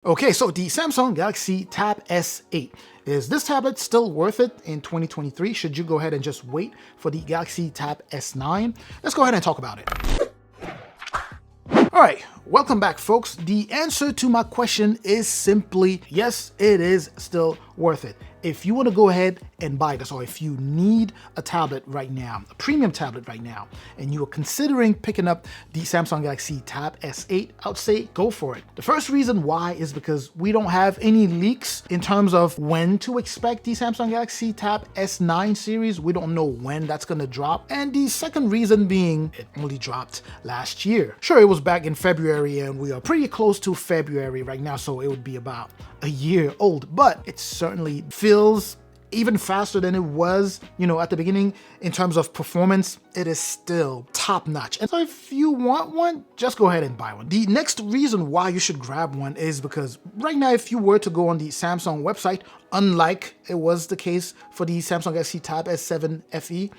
Okay, so the Samsung Galaxy Tab S8. Is this tablet still worth it in 2023? Should you go ahead and just wait for the Galaxy Tab S9? Let's go ahead and talk about it. All right, welcome back, folks. The answer to my question is simply yes, it is still worth it. If you want to go ahead and buy this, or if you need a tablet right now, a premium tablet right now, and you are considering picking up the Samsung Galaxy Tab S8, I would say go for it. The first reason why is because we don't have any leaks in terms of when to expect the Samsung Galaxy Tab S9 series. We don't know when that's going to drop. And the second reason being it only dropped last year. Sure, it was back in February, and we are pretty close to February right now, so it would be about a year old, but it certainly feels even faster than it was, at the beginning. In terms of performance, it is still top notch. And so if you want one, just go ahead and buy one. The next reason why you should grab one is because right now, if you were to go on the Samsung website, unlike it was the case for the Samsung Galaxy Tab S7 FE,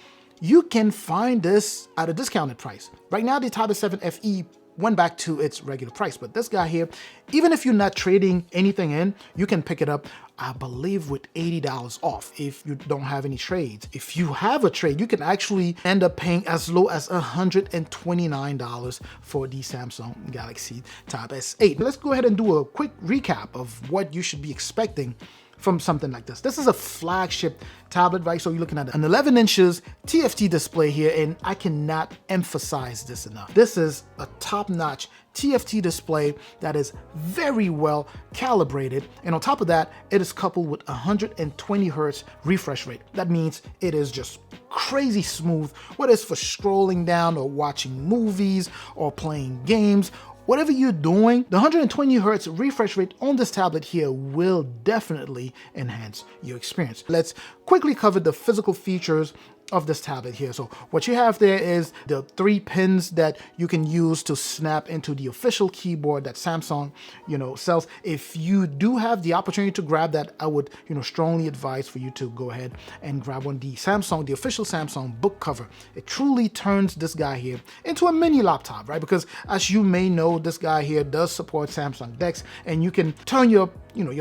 you can find this at a discounted price. Right now, the Tab S7 FE went back to its regular price, but this guy here, even if you're not trading anything in, you can pick it up, I believe, with $80 off if you don't have any trades. If you have a trade, you can actually end up paying as low as $129 for the Samsung Galaxy Tab S8. Let's go ahead and do a quick recap of what you should be expecting from something like this. This is a flagship tablet, right? So you're looking at an 11 inches Tft display here, and I cannot emphasize this enough. This is a top-notch Tft display that is very well calibrated, and on top of that, it is coupled with 120 Hz refresh rate. That means it is just crazy smooth, whether it's for scrolling down or watching movies or playing games. Whatever you're doing, the 120 Hz refresh rate on this tablet here will definitely enhance your experience. Let's quickly cover the physical features of this tablet here. So what you have there is the 3 pins that you can use to snap into the official keyboard that Samsung, sells. If you do have the opportunity to grab that, I would, strongly advise for you to go ahead and grab one. The official Samsung book cover. It truly turns this guy here into a mini laptop, right? Because as you may know, this guy here does support Samsung DeX, and you can turn your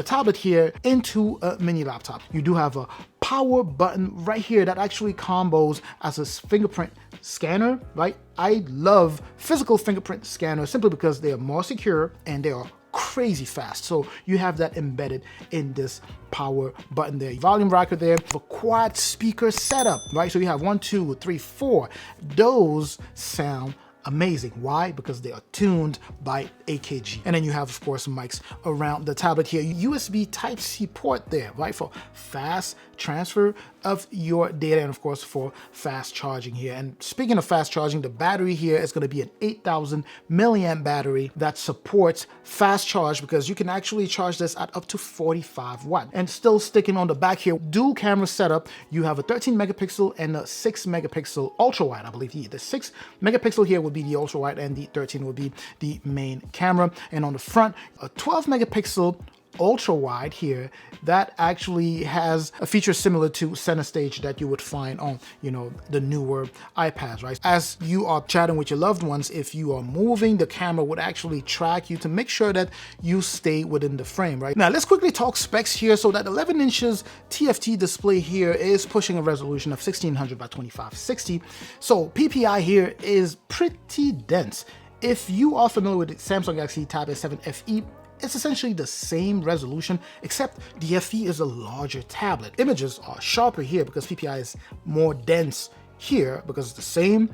tablet here into a mini laptop. You do have a power button right here that actually combos as a fingerprint scanner, right? I love physical fingerprint scanners simply because they are more secure and they are crazy fast. So you have that embedded in this power button there. Volume rocker there, a quad speaker setup, right? So you have 1, 2, 3, 4. Those sound amazing. Why? Because they are tuned by AKG. And then you have, of course, mics around the tablet here. USB Type-C port there, right? For fast transfer of your data, and of course for fast charging here. And speaking of fast charging, the battery here is going to be an 8,000 milliamp battery that supports fast charge, because you can actually charge this at up to 45 watts. And still sticking on the back here, dual camera setup. You have a 13 megapixel and a 6 megapixel ultra wide, I believe. The 6 megapixel here would be the ultra wide, and the 13 would be the main camera. And on the front, a 12 megapixel ultra wide here that actually has a feature similar to center stage that you would find on the newer iPads, right? As you are chatting with your loved ones, if you are moving, the camera would actually track you to make sure that you stay within the frame, right? Now let's quickly talk specs here. So that 11 inches TFT display here is pushing a resolution of 1600 by 2560. So PPI here is pretty dense. If you are familiar with the Samsung Galaxy Tab S7 FE, it's essentially the same resolution, except the FE is a larger tablet. Images are sharper here because PPI is more dense here because it's the same,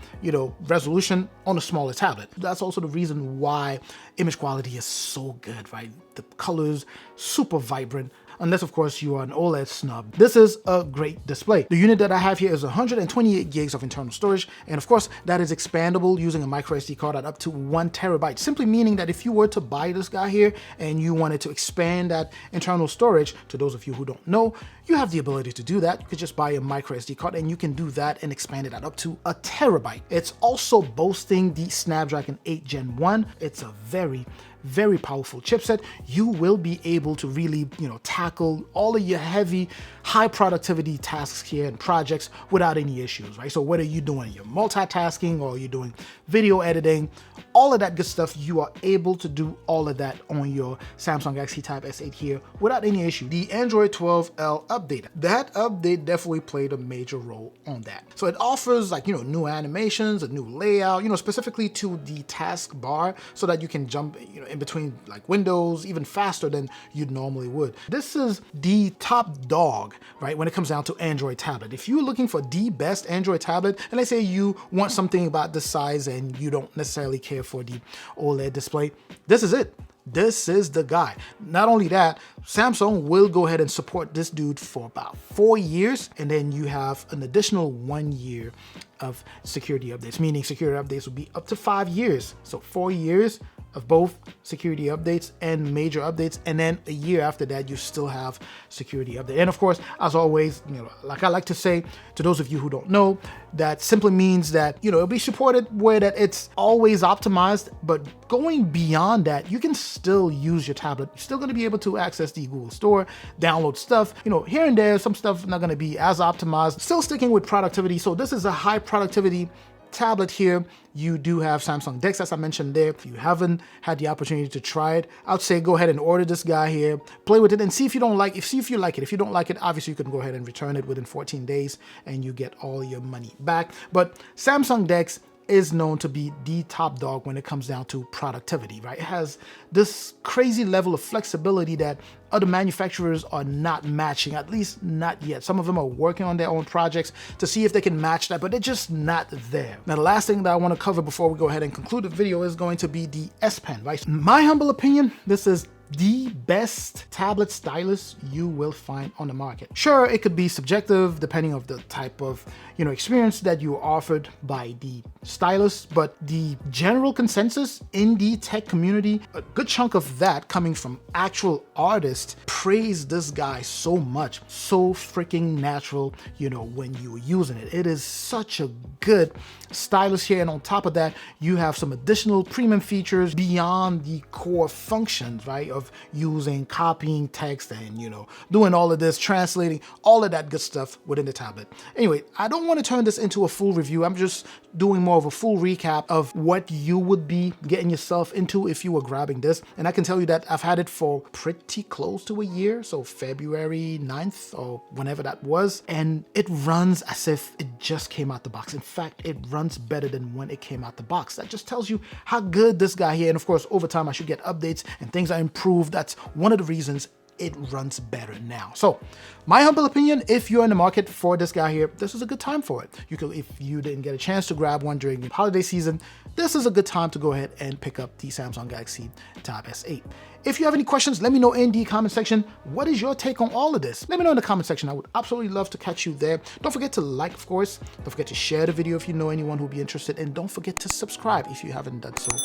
resolution on a smaller tablet. That's also the reason why image quality is so good, right? The colors, super vibrant. Unless, of course, you are an OLED snub. This is a great display. The unit that I have here is 128 gigs of internal storage, and of course, that is expandable using a micro SD card at up to 1 terabyte, simply meaning that if you were to buy this guy here and you wanted to expand that internal storage, to those of you who don't know, you have the ability to do that. You could just buy a micro SD card and you can do that and expand it at up to 1 terabyte. It's also boasting the Snapdragon 8 Gen 1. It's a very, very powerful chipset, you will be able to really, tackle all of your heavy, high productivity tasks here and projects without any issues, right? So whether you're doing your multitasking or you're doing video editing, all of that good stuff, you are able to do all of that on your Samsung Galaxy Tab S8 here without any issue. The Android 12L update, that update definitely played a major role on that. So it offers like, new animations, a new layout, specifically to the task bar so that you can jump, in between like windows even faster than you'd normally would. This is the top dog, right, when it comes down to Android tablet. If you're looking for the best Android tablet, and let's say you want something about this size and you don't necessarily care for the OLED display, this is it. This is the guy. Not only that, Samsung will go ahead and support this dude for about 4 years, and then you have an additional 1 year of security updates, meaning security updates will be up to 5 years. So 4 years of both security updates and major updates, and then a year after that you still have security update. And of course, as always, like I like to say to those of you who don't know, that simply means that it'll be supported where that it's always optimized, but going beyond that, you can still use your tablet. You're still going to be able to access the Google Store, download stuff, here and there, some stuff not going to be as optimized, still sticking with productivity. So this is a high productivity tablet here. You do have Samsung DeX, as I mentioned there. If you haven't had the opportunity to try it, I'd say go ahead and order this guy here, play with it, and see if you don't like it. See if you like it. If you don't like it, obviously you can go ahead and return it within 14 days and you get all your money back. But Samsung DeX is known to be the top dog when it comes down to productivity, right? It has this crazy level of flexibility that other manufacturers are not matching, at least not yet. Some of them are working on their own projects to see if they can match that, but they're just not there. Now, the last thing that I want to cover before we go ahead and conclude the video is going to be the S Pen, right? My humble opinion, this is the best tablet stylus you will find on the market. Sure, it could be subjective depending on the type of experience that you are offered by the stylus, but the general consensus in the tech community, a good chunk of that coming from actual artists, praise this guy so much, so freaking natural, when you're using it. It is such a good stylus here, and on top of that, you have some additional premium features beyond the core functions, right, of using, copying text and, doing all of this, translating, all of that good stuff within the tablet. Anyway, I don't want to turn this into a full review. I'm just doing more of a full recap of what you would be getting yourself into if you were grabbing this. And I can tell you that I've had it for pretty close to a year, so February 9th or whenever that was, and it runs as if it just came out the box. In fact, it runs better than when it came out the box. That just tells you how good this guy here, and of course, over time I should get updates and things are improved. That's one of the reasons it runs better now. So my humble opinion, if you're in the market for this guy here, this is a good time for it. You could, if you didn't get a chance to grab one during the holiday season, this is a good time to go ahead and pick up the Samsung Galaxy Tab S8. If you have any questions, let me know in the comment section. What is your take on all of this? Let me know in the comment section. I would absolutely love to catch you there. Don't forget to like, of course. Don't forget to share the video if you know anyone who'd be interested. And don't forget to subscribe if you haven't done so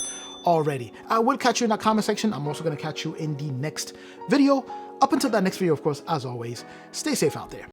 already. I will catch you in that comment section. I'm also going to catch you in the next video. Up until that next video, of course, as always, stay safe out there.